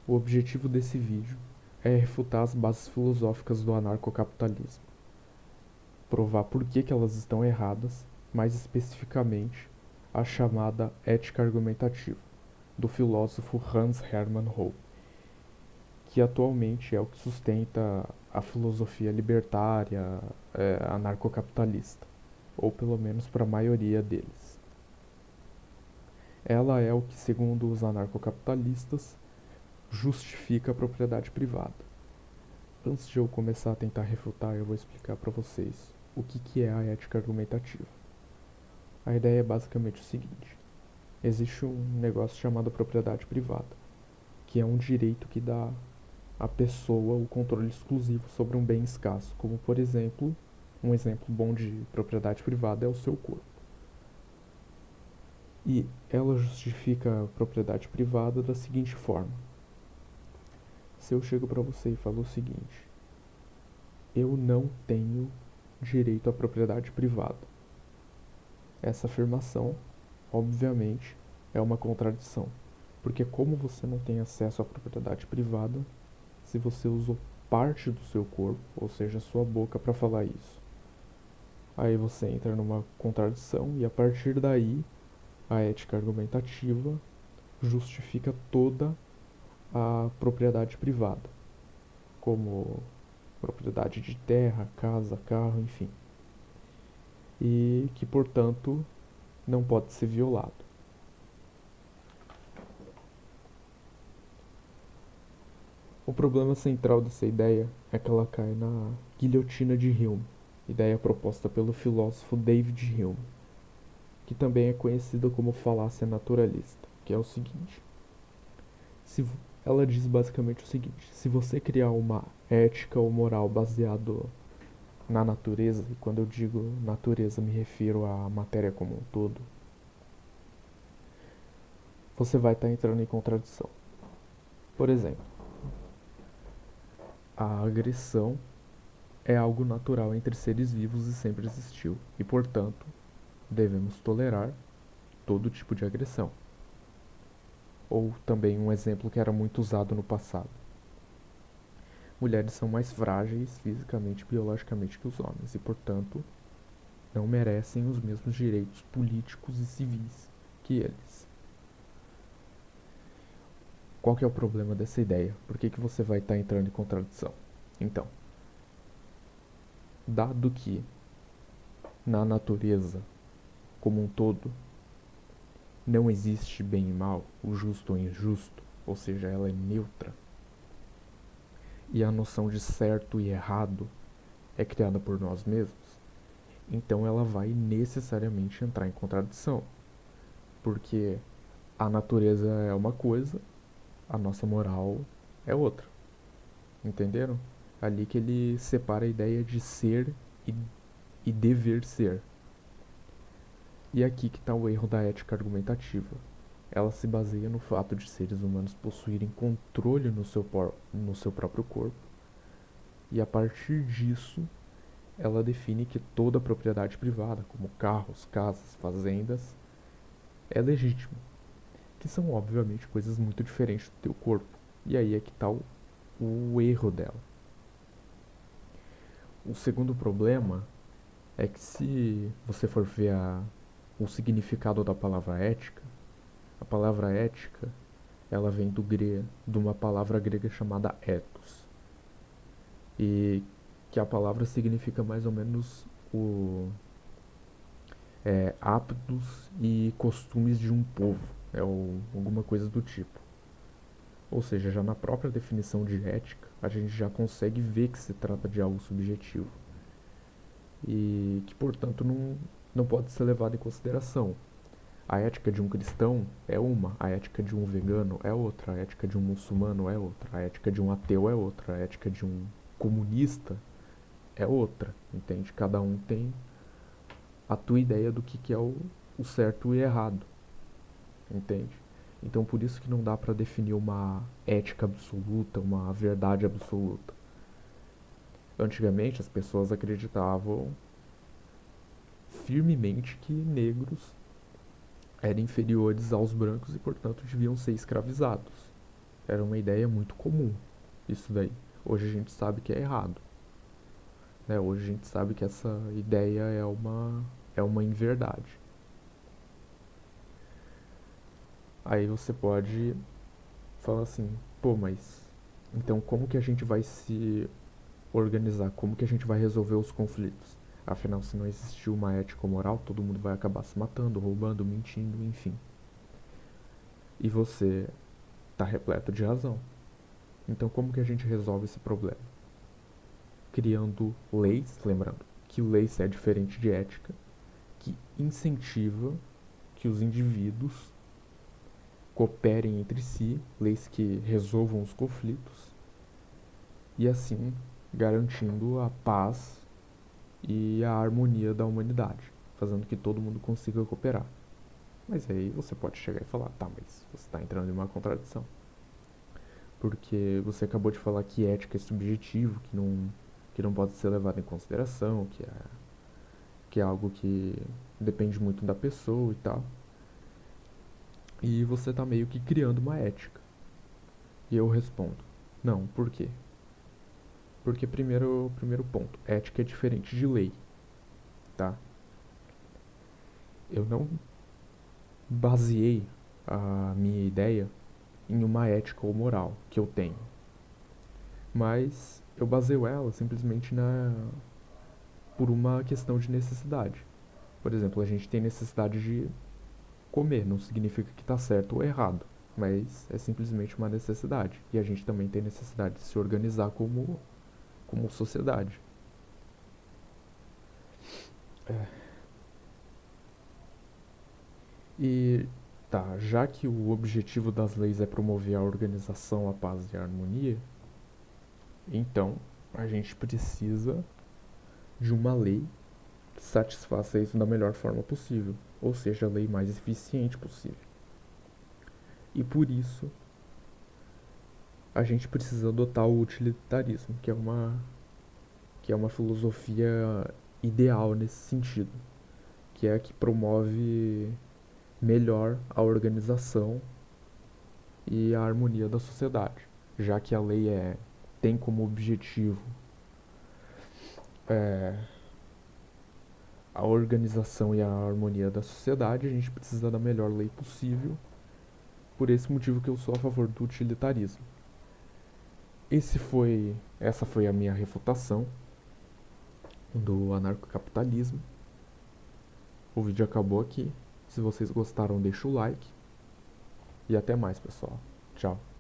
O objetivo desse vídeo é refutar as bases filosóficas do anarcocapitalismo, provar por que elas estão erradas, mais especificamente a chamada ética argumentativa, do filósofo Hans Hermann Hoppe, que atualmente é o que sustenta a filosofia libertária, anarcocapitalista, ou pelo menos para a maioria deles. Ela é o que, segundo os anarcocapitalistas, justifica a propriedade privada. Antes de eu começar a tentar refutar, eu vou explicar para vocês o que é a ética argumentativa. A ideia é basicamente o seguinte: existe um negócio chamado propriedade privada, que é um direito que dá à pessoa o controle exclusivo sobre um bem escasso, como por exemplo, um exemplo bom de propriedade privada é o seu corpo. E ela justifica a propriedade privada da seguinte forma: se eu chego para você e falo o seguinte, eu não tenho direito à propriedade privada. Essa afirmação, obviamente, é uma contradição, porque como você não tem acesso à propriedade privada se você usou parte do seu corpo, ou seja, sua boca, para falar isso? Aí você entra numa contradição e a partir daí a ética argumentativa justifica toda a propriedade privada, como propriedade de terra, casa, carro, enfim, e que, portanto, não pode ser violado. O problema central dessa ideia é que ela cai na guilhotina de Hume, ideia proposta pelo filósofo David Hume, que também é conhecida como falácia naturalista, que é o seguinte: se ela diz basicamente o seguinte: se você criar uma ética ou moral baseado na natureza, e quando eu digo natureza me refiro à matéria como um todo, você vai estar entrando em contradição. Por exemplo, a agressão é algo natural entre seres vivos e sempre existiu, e portanto, devemos tolerar todo tipo de agressão. Ou também um exemplo que era muito usado no passado: mulheres são mais frágeis fisicamente e biologicamente que os homens e, portanto, não merecem os mesmos direitos políticos e civis que eles. Qual que é o problema dessa ideia? Por que você vai estar entrando em contradição? Então, dado que na natureza como um todo não existe bem e mal, o justo ou injusto, ou seja, ela é neutra, e a noção de certo e errado é criada por nós mesmos, então ela vai necessariamente entrar em contradição, porque a natureza é uma coisa, a nossa moral é outra. Entenderam? Ali que ele separa a ideia de ser e, e dever ser. E aqui que está o erro da ética argumentativa. Ela se baseia no fato de seres humanos possuírem controle no seu próprio corpo, e a partir disso ela define que toda propriedade privada, como carros, casas, fazendas, é legítima, que são obviamente coisas muito diferentes do teu corpo. E aí é que está o erro dela. O segundo problema é que se você for ver o significado da palavra ética, a palavra ética ela vem de uma palavra grega chamada ethos, e que a palavra significa mais ou menos o hábitos e costumes de um povo, alguma coisa do tipo. Ou seja, já na própria definição de ética, a gente já consegue ver que se trata de algo subjetivo e que, portanto, não pode ser levado em consideração. A ética de um cristão é uma, a ética de um vegano é outra, a ética de um muçulmano é outra, a ética de um ateu é outra, a ética de um comunista é outra, entende? Cada um tem a tua ideia do que é o certo e errado, entende? Então por isso que não dá para definir uma ética absoluta, uma verdade absoluta. Antigamente as pessoas acreditavam firmemente que negros eram inferiores aos brancos e portanto deviam ser escravizados. Era uma ideia muito comum, isso daí. Hoje a gente sabe que é errado, né? Hoje a gente sabe que essa ideia é uma inverdade. Aí você pode falar assim, pô, mas então como que a gente vai se organizar? Como que a gente vai resolver os conflitos? Afinal, se não existir uma ética ou moral, todo mundo vai acabar se matando, roubando, mentindo, enfim. E você está repleto de razão. Então, como que a gente resolve esse problema? Criando leis, lembrando que leis é diferente de ética, que incentiva que os indivíduos cooperem entre si, leis que resolvam os conflitos e assim garantindo a paz e a harmonia da humanidade, fazendo que todo mundo consiga cooperar. Mas aí você pode chegar e falar, tá, mas você está entrando em uma contradição. Porque você acabou de falar que ética é subjetivo, que não pode ser levado em consideração, que é algo que depende muito da pessoa e tal. E você está meio que criando uma ética. E eu respondo, não, por quê? Porque primeiro ponto, ética é diferente de lei, tá? Eu não baseei a minha ideia em uma ética ou moral que eu tenho, mas eu baseio ela simplesmente por uma questão de necessidade. Por exemplo, a gente tem necessidade de comer, não significa que está certo ou errado, mas é simplesmente uma necessidade. E a gente também tem necessidade de se organizar como sociedade. E tá, já que o objetivo das leis é promover a organização, a paz e a harmonia, então a gente precisa de uma lei que satisfaça isso da melhor forma possível, ou seja, a lei mais eficiente possível. E por isso a gente precisa adotar o utilitarismo, que é uma filosofia ideal nesse sentido, que é a que promove melhor a organização e a harmonia da sociedade, já que a lei tem como objetivo é, a organização e a harmonia da sociedade, a gente precisa da melhor lei possível. Por esse motivo que eu sou a favor do utilitarismo. Essa foi a minha refutação do anarcocapitalismo. O vídeo acabou aqui. Se vocês gostaram, deixa o like. E até mais, pessoal. Tchau.